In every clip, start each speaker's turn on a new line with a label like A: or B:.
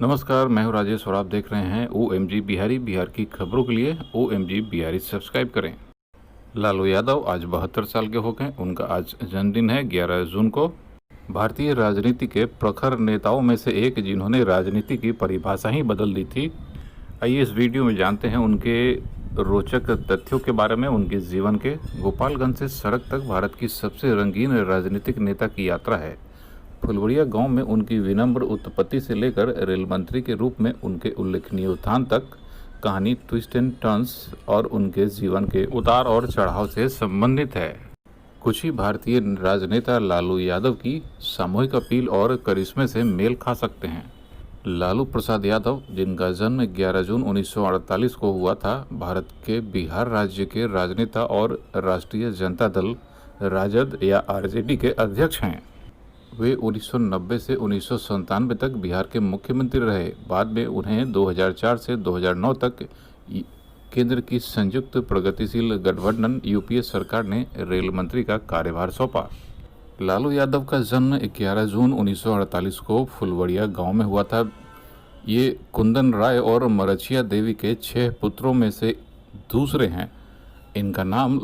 A: नमस्कार, मैं हूं राजेश और आप देख रहे हैं OMG बिहारी। बिहार की खबरों के लिए OMG बिहारी सब्सक्राइब करें। लालू यादव आज 72 साल के हो गए। उनका आज जन्मदिन है 11 जून को। भारतीय राजनीति के प्रखर नेताओं में से एक जिन्होंने राजनीति की परिभाषा ही बदल दी थी। आइए इस वीडियो में जानते हैं उनके रोचक तथ्यों के बारे में, उनके जीवन के। गोपालगंज से सड़क तक भारत की सबसे रंगीन राजनीतिक नेता की यात्रा है। फुलवड़िया गांव में उनकी विनम्र उत्पत्ति से लेकर रेल मंत्री के रूप में उनके उल्लेखनीय उत्थान तक कहानी ट्विस्ट एंड टर्न्स और उनके जीवन के उतार और चढ़ाव से संबंधित है। कुछ ही भारतीय राजनेता लालू यादव की सामूहिक अपील और करिश्मे से मेल खा सकते हैं। लालू प्रसाद यादव, जिनका जन्म 11 जून 1948 को हुआ था, भारत के बिहार राज्य के राजनेता और राष्ट्रीय जनता दल राजद या RJD के अध्यक्ष हैं। वे 1990 से 1997 तक बिहार के मुख्यमंत्री रहे। बाद में उन्हें 2004 से 2009 तक केंद्र की संयुक्त प्रगतिशील गठबंधन UPA सरकार ने रेल मंत्री का कार्यभार सौंपा। लालू यादव का जन्म 11 जून 1948 को फुलवड़िया गांव में हुआ था। ये कुंदन राय और मरछिया देवी के 6 पुत्रों में से दूसरे हैं। इनका नाम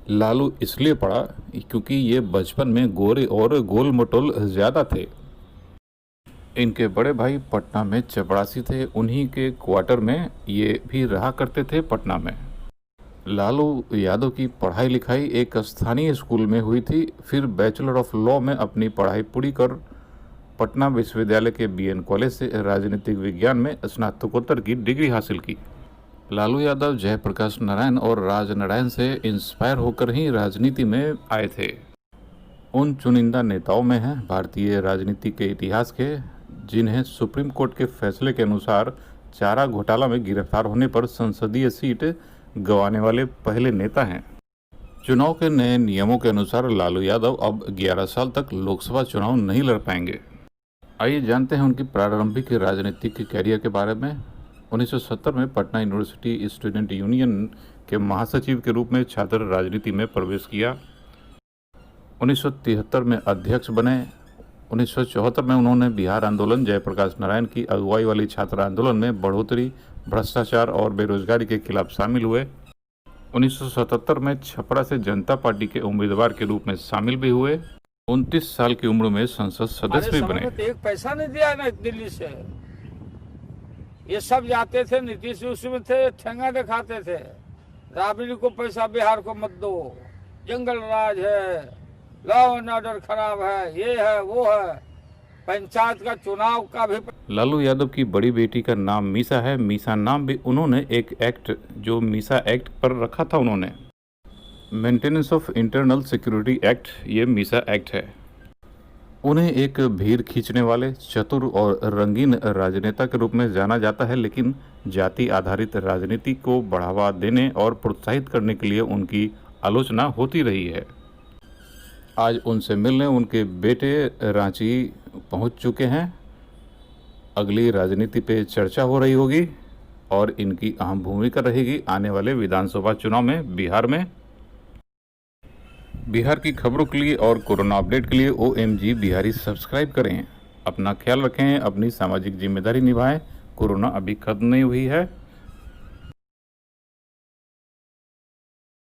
A: लालू इसलिए पड़ा क्योंकि ये बचपन में गोरे और गोल मटोल ज़्यादा थे। इनके बड़े भाई पटना में चपरासी थे। उन्हीं के क्वार्टर में ये भी रहा करते थे पटना में। लालू यादव की पढ़ाई लिखाई एक स्थानीय स्कूल में हुई थी। फिर बैचलर ऑफ लॉ में अपनी पढ़ाई पूरी कर पटना विश्वविद्यालय के BN कॉलेज से राजनीतिक विज्ञान में स्नातकोत्तर की डिग्री हासिल की। लालू यादव जयप्रकाश नारायण और राजनारायण से इंस्पायर होकर ही राजनीति में आए थे। उन चुनिंदा नेताओं में हैं भारतीय राजनीति के इतिहास के जिन्हें सुप्रीम कोर्ट के फैसले के अनुसार चारा घोटाला में गिरफ्तार होने पर संसदीय सीट गंवाने वाले पहले नेता हैं। चुनाव के नए नियमों के अनुसार लालू यादव अब 11 साल तक लोकसभा चुनाव नहीं लड़ पाएंगे। आइए जानते हैं उनकी प्रारंभिक राजनीतिक कैरियर के बारे में। 1970 में पटना यूनिवर्सिटी स्टूडेंट यूनियन के महासचिव के रूप में छात्र राजनीति में प्रवेश किया। 1973 में अध्यक्ष बने। 1974 में उन्होंने बिहार आंदोलन, जयप्रकाश नारायण की अगुवाई वाली छात्र आंदोलन में बढ़ोतरी, भ्रष्टाचार और बेरोजगारी के खिलाफ शामिल हुए। 1977 में छपरा से जनता पार्टी के उम्मीदवार के रूप में शामिल भी हुए। 29 साल की उम्र में संसद सदस्य भी बने।
B: एक पैसा नहीं दिया ना दिल्ली से। ये सब जाते थे, नीतीश उसमें थे, ठेंगा दिखाते थे, राबड़ी को पैसा बिहार को मत दो, जंगल राज है, लॉ एंड ऑर्डर खराब है, ये है वो है। पंचायत का चुनाव का भी।
A: लालू यादव की बड़ी बेटी का नाम मीसा है। मीसा नाम भी उन्होंने एक एक्ट जो मीसा एक्ट पर रखा था उन्होंने, maintenance of internal security act, ये मीसा एक्ट है। उन्हें एक भीड़ खींचने वाले, चतुर और रंगीन राजनेता के रूप में जाना जाता है, लेकिन जाति आधारित राजनीति को बढ़ावा देने और प्रोत्साहित करने के लिए उनकी आलोचना होती रही है। आज उनसे मिलने उनके बेटे रांची पहुंच चुके हैं। अगली राजनीति पे चर्चा हो रही होगी और इनकी अहम भूमिका रहेगी आने वाले विधानसभा चुनाव में बिहार में। बिहार की खबरों के लिए और कोरोना अपडेट के लिए OMG बिहारी सब्सक्राइब करें। अपना ख्याल रखें, अपनी सामाजिक जिम्मेदारी निभाएं। कोरोना अभी खत्म नहीं हुई है।